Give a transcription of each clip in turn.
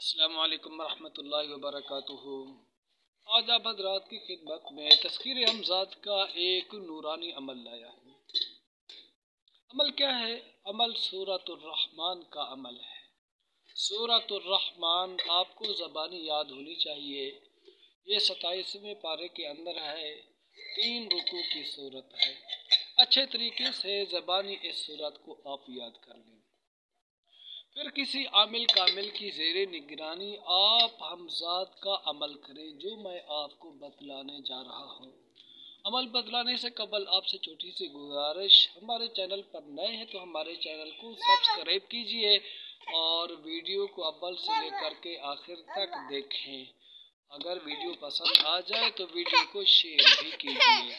السلام علیکم ورحمۃ اللہ وبرکاتہ۔ آج آپ حضرات کی خدمت میں تذکیر ہمزاد کا ایک نورانی عمل لایا ہوں۔ عمل کیا ہے؟ عمل سورۃ الرحمن کا عمل ہے۔ سورۃ الرحمن آپ کو زبانی یاد ہونی چاہیے۔ یہ 27ویں پارے کے اندر ہے، 3 رکوع کی صورت ہے۔ اچھے طریقے سے زبانی اس صورت کو آپ یاد کر لیں۔ پھر کسی عامل کامل کی زیر نگرانی آپ ہمزاد کا عمل کریں جو میں آپ کو بتلانے جا رہا ہوں۔ عمل بتلانے سے قبل آپ سے چھوٹی سی گزارش، ہمارے چینل پر نئے ہیں تو ہمارے چینل کو سبسکرائب کیجئے اور ویڈیو کو اول سے لے کر کے آخر تک دیکھیں۔ اگر ویڈیو پسند آ جائے تو ویڈیو کو شیئر بھی کیجئے۔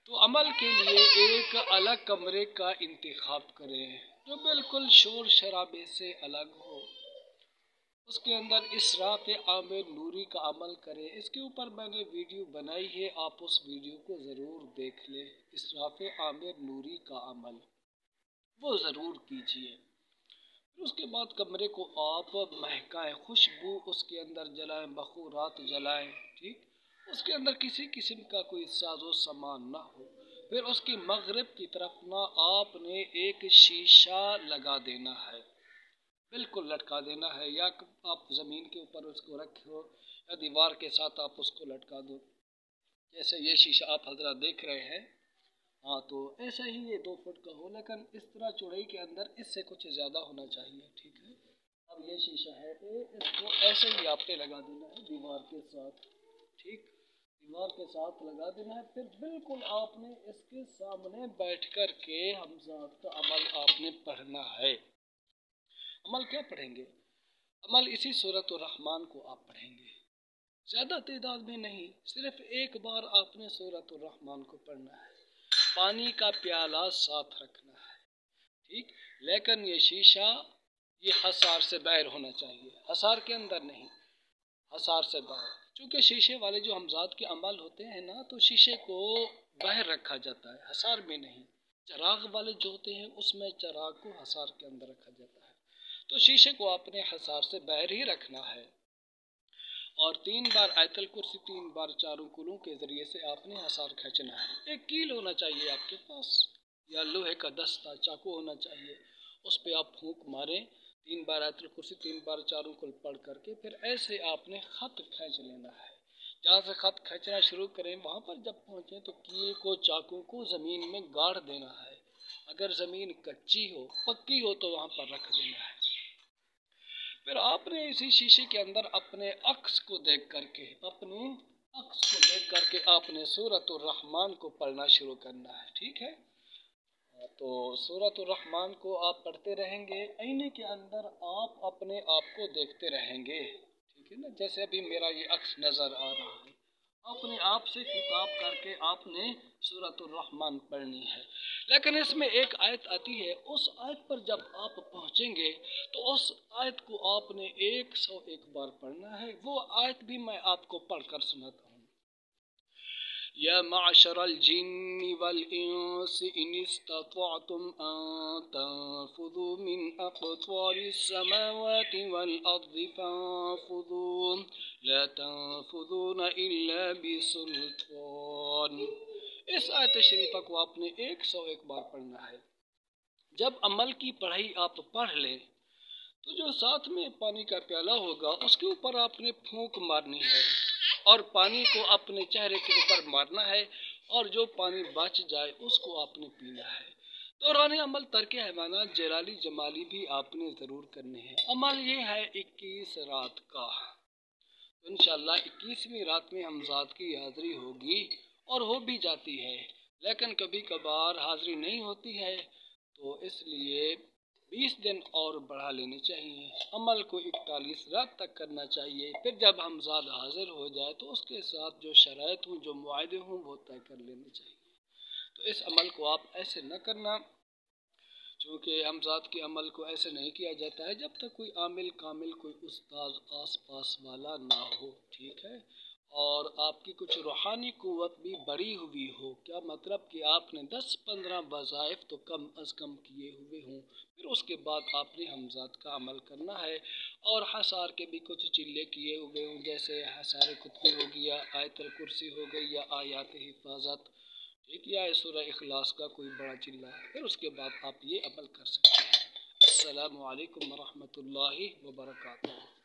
تو عمل کے لیے ایک الگ کمرے کا انتخاب کریں جو بالکل شور شرابے سے الگ ہو۔ اس کے اندر اسراف عامر نوری کا عمل کریں۔ اس کے اوپر میں نے ویڈیو بنائی ہے، آپ اس ویڈیو کو ضرور دیکھ لیں۔ اسراف عامر نوری کا عمل وہ ضرور کیجئے۔ اس کے بعد کمرے کو آپ مہکائیں، خوشبو اس کے اندر جلائیں، بخورات جلائیں، ٹھیک؟ اس کے اندر کسی قسم کا کوئی ساز و سامان نہ ہو۔ پھر اس کی مغرب کی طرف نہ آپ نے ایک شیشہ لگا دینا ہے، بالکل لٹکا دینا ہے، یا آپ زمین کے اوپر اس کو رکھو یا دیوار کے ساتھ آپ اس کو لٹکا دو۔ جیسے یہ شیشہ آپ حضرات دیکھ رہے ہیں، ہاں تو ایسا ہی یہ 2 فٹ کا ہو، لیکن اس طرح چوڑائی کے اندر اس سے کچھ زیادہ ہونا چاہیے، ٹھیک ہے؟ اب یہ شیشہ ہے، اس کو ایسے ہی آپ نے لگا دینا ہے دیوار کے ساتھ، ٹھیک؟ دیوار کے ساتھ لگا دینا ہے۔ پھر بالکل آپ نے اس کے سامنے بیٹھ کر کے ہمزاد کا عمل آپ نے پڑھنا ہے۔ عمل کیا پڑھیں گے؟ عمل اسی سورۃ الرحمن کو آپ پڑھیں گے، زیادہ تعداد میں نہیں، صرف ایک بار آپ نے سورۃ الرحمن کو پڑھنا ہے۔ پانی کا پیالہ ساتھ رکھنا ہے، ٹھیک؟ لیکن یہ شیشہ یہ حصار سے باہر ہونا چاہیے، حصار کے اندر نہیں، حصار سے باہر۔ چونکہ شیشے والے جو ہمزاد کے عمل ہوتے ہیں نا، تو شیشے کو باہر رکھا جاتا ہے، حصار میں نہیں۔ چراغ والے جو ہوتے ہیں اس میں چراغ کو حصار کے اندر رکھا جاتا ہے، تو شیشے کو آپ نے حصار سے باہر ہی رکھنا ہے۔ اور 3 بار آیت الکرسی، 3 بار چاروں کلوں کے ذریعے سے آپ نے حصار کھینچنا ہے۔ ایک کیل ہونا چاہیے آپ کے پاس، یا لوہے کا دستہ چاقو ہونا چاہیے، اس پہ آپ پھونک ماریں، 3 بار آیت الکرسی، 3 بار چاروں کل پڑھ کر کے پھر ایسے آپ نے خط کھینچ لینا ہے۔ جہاں سے خط کھینچنا شروع کریں وہاں پر جب پہنچیں تو کیل کو، چاقو کو زمین میں گاڑ دینا ہے۔ اگر زمین کچی ہو، پکی ہو تو وہاں پر رکھ دینا ہے۔ پھر آپ نے اسی شیشے کے اندر اپنے عکس کو دیکھ کر کے آپ نے سورۃ الرحمن کو پڑھنا شروع کرنا ہے، ٹھیک ہے؟ تو سورۃ الرحمن کو آپ پڑھتے رہیں گے، آئینے کے اندر آپ اپنے آپ کو دیکھتے رہیں گے، ٹھیک ہے نا؟ جیسے ابھی میرا یہ عکس نظر آ رہا ہے، اپنے آپ سے خطاب کر کے آپ نے سورۃ الرحمن پڑھنی ہے۔ لیکن اس میں ایک آیت آتی ہے، اس آیت پر جب آپ پہنچیں گے تو اس آیت کو آپ نے 101 بار پڑھنا ہے۔ وہ آیت بھی میں آپ کو پڑھ کر سناتا ہوں۔ یا معشر الجن والانس ان استطعتم ان تنفذوا من اقطار السماوات والارض فانفذوا لا تنفذون الا بسلطان۔ اس آیت شریفہ کو آپ نے 101 بار پڑھنا ہے۔ جب عمل کی پڑھائی آپ پڑھ لیں تو جو ساتھ میں پانی کا پیالہ ہوگا اس کے اوپر آپ نے پھونک مارنی ہے اور پانی کو اپنے چہرے کے اوپر مارنا ہے، اور جو پانی بچ جائے اس کو آپ نے پینا ہے۔ دوران عمل ترک حیوانات جلالی جمالی بھی آپ نے ضرور کرنے ہیں۔ عمل یہ ہے 21 رات کا، انشاءاللہ 21ویں رات میں ہمزاد کی حاضری ہوگی، اور ہو بھی جاتی ہے، لیکن کبھی کبھار حاضری نہیں ہوتی ہے، تو اس لیے 20 دن اور بڑھا لینے چاہیے۔ عمل کو 41 رات تک کرنا چاہیے۔ پھر جب ہمزاد حاضر ہو جائے تو اس کے ساتھ جو شرائط ہوں، جو معاہدے ہوں، وہ طے کر لینے چاہیے۔ تو اس عمل کو آپ ایسے نہ کرنا، چونکہ ہمزاد کے عمل کو ایسے نہیں کیا جاتا ہے جب تک کوئی عامل کامل، کوئی استاد آس پاس والا نہ ہو، ٹھیک ہے؟ اور آپ کی کچھ روحانی قوت بھی بڑھی ہوئی ہو. کیا مطلب کہ آپ نے 10-15 وظائف تو کم از کم کیے ہوئے ہوں. پھر اس کے بعد آپ نے حمزات کا عمل کرنا ہے اور حصار کے بھی کچھ چلے کیے ہوئے ہوں، جیسے حصار قطبی ہو گیا، آیت الکرسی ہو گئی یا آیات حفاظت، ٹھیک، یا سورہ اخلاص کا کوئی بڑا چلہ. پھر اس کے بعد آپ یہ عمل کر سکتے ہیں. السلام علیکم ورحمۃ اللہ وبرکاتہ.